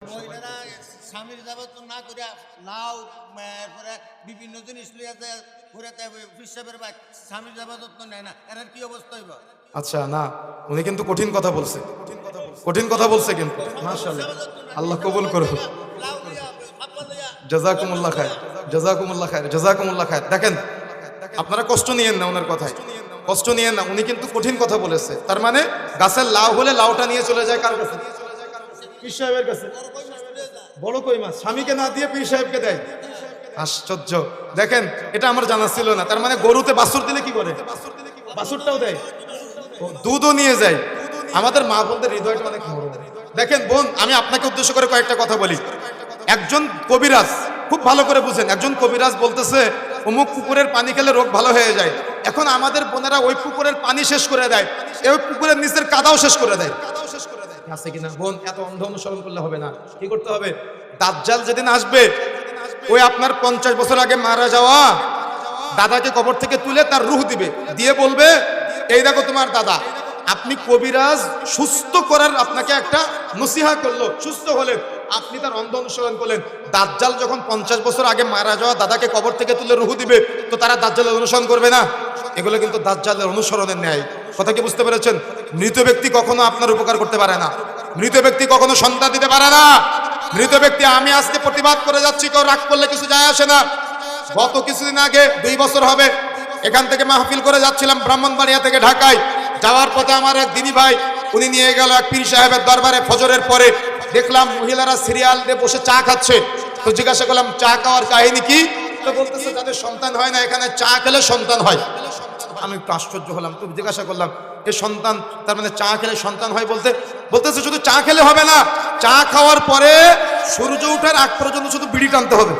মহিলারা স্বামীর যাবত না করে লাউ এরপরে বিভিন্ন জিনিস লইয়া যায় ঘুরে হিসাবের বা স্বামীর যাবত নেয় না, এর কি অবস্থা হইব? আচ্ছা না, উনি কিন্তু কঠিন কথা বলছে, কঠিন কথা বলছে কিন্তু মাশাআল্লাহ, আল্লাহ কবুল করুন। জাযাকুমুল্লাহ খায়র, জাযাকুমুল্লাহ খায়র, জাযাকুমুল্লাহ খায়র। দেখেন আপনারা কষ্ট নিয়েন না ওনার কথায়, কষ্ট নিয়েন না, উনি কিন্তু কঠিন কথা বলেছে। তার মানে গাছের লাউ হলে লাউটা নিয়ে চলে যায় কার কাছে? পীর সাহেবের কাছে। বড় কই মাছ স্বামীকে না দিয়ে পীর সাহেবকে দেয়। আশ্চর্য। দেখেন এটা আমার জানা ছিল না। তার মানে গরুতে বাছুর দিলে কি করে? বাছুরটাও দেয়, দুধও নিয়ে যায়। আমাদের মা বোনদের হৃদয়টা অনেক নরম। দেখেন বোন, আমি আপনাকে উদ্দেশ্য করে কয়েকটা কথা বলি। একজন কবিরাজ, খুব ভালো করে বুঝেন, একজন কবিরাজ বলতেছে অমুক পুকুরের পানি খেলে রোগ ভালো হয়ে যায়। এখন আমাদের বোনেরা ওই পুকুরের পানি শেষ করে দেয়, ওই পুকুরের নিচের কাদাও শেষ করে দেয়। আছে কিনা বোন? এত অন্ধ অনুসরণ করলে হবে না। কি করতে হবে? দাজ্জাল যেদিন আসবে, ওই আপনার 50 বছর আগে মারা যাওয়া দাদাকে কবর থেকে তুলে তার রূহ দিবে, দিয়ে বলবে এই দেখো তোমার দাদা। আপনি কবিরাজ সুস্থ করার আপনাকে একটা নসিহা করলো, সুস্থ হলেন, আপনি তার অন্ধ অনুসরণ করলেন। দাজ্জাল যখন 50 বছর আগে মারা যাওয়া দাদাকে কবর থেকে তুলে রূহ দিবে, তো তারা দাজ্জালের অনুসরণ করবে না? এগুলো কিন্তু দাজ্জালের অনুসরণের ন্যায়। কথা কি বুঝতে পেরেছেন? মৃত ব্যক্তি কখনো আপনার উপকার করতে পারে না, মৃত ব্যক্তি কখনো সন্তান দিতে পারে না। মৃত ব্যক্তি, আমি আজকে প্রতিবাদ করে যাচ্ছি, কেউ রাগ করলে কিছু যায় আসে না। গত কিছুদিন আগে 2 বছর হবে এখান থেকে মাহফিল করে যাচ্ছিলাম ব্রাহ্মণবাড়িয়া থেকে ঢাকায়। যাওয়ার পথে আমার এক দিনী ভাই, উনি নিয়ে গেল এক পীর সাহেবের দরবারে। ফজরের পরে দেখলাম মহিলারা সিরিয়াল দিয়ে বসে চা খাচ্ছে। তো জিজ্ঞাসা করলাম চা খাওয়ার কাহিনী কি? তো বলতেছে যাদের সন্তান হয় না এখানে চা খেলে সন্তান হয়। আমি একটু আশ্চর্য হলাম, তো জিজ্ঞাসা করলাম এই সন্তান, তার মানে চা খেলে সন্তান হয় বলতেছে শুধু চা খেলে হবে না, চা খাওয়ার পরে সূর্য ওঠার আগ পর্যন্ত শুধু বিড়ি টানতে হবে।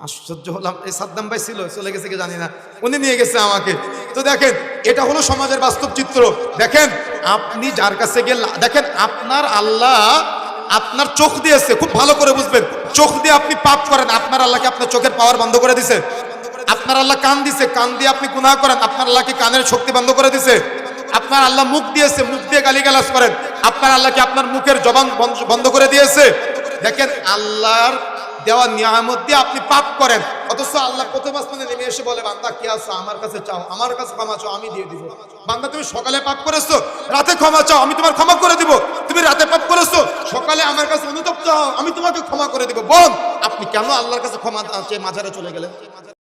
আশ্চর্য হলাম। এই সাদ্দাম ভাই ছিল, চলে গেছে কি জানি না, উনি নিয়ে গেছে আমাকে। তো দেখেন এটা হলো সমাজের বাস্তব চিত্র। দেখেন আপনি যার কাছে গেলে, দেখেন আপনার আল্লাহ আপনার চোখ দিয়েছে, খুব ভালো করে বুঝবেন। চোখ দিয়ে আপনি পাপ করেন, আপনার আল্লাহকে আপনার চোখের পাওয়ার বন্ধ করে দিছে। আপনার আল্লাহ কান দিছে, কান দিয়ে আপনি গুনাহ করেন, আপনার আল্লাহকে কানের শক্তি বন্ধ করে দিছে। আপনার আল্লাহ মুখ দিয়েছে, মুখ দিয়ে গালিগালাজ করেন, আপনার আল্লাহকে আপনার মুখের জবান বন্ধ করে দিয়েছে। দেখেন আল্লাহর দেওয়া নিয়ামত দিয়ে আপনি পাপ করেন, অথচ আল্লাহ প্রথম আসমানে নেমে এসে বলে বান্দা কি আছো, আমার কাছে চাও, আমার কাছে ক্ষমা চাও, আমি দিয়ে দিব। বান্দা তুমি সকালে পাপ করেছো, রাতে ক্ষমা চাও, আমি তোমার ক্ষমা করে দিব। তুমি রাতে পাপ করেছো, সকালে আমার কাছে অনুতপ্ত হও, আমি তোমাকে ক্ষমা করে দিব। বোন, আপনি কেন আল্লাহর কাছে ক্ষমা চেয়ে মাজারে চলে গেলেন?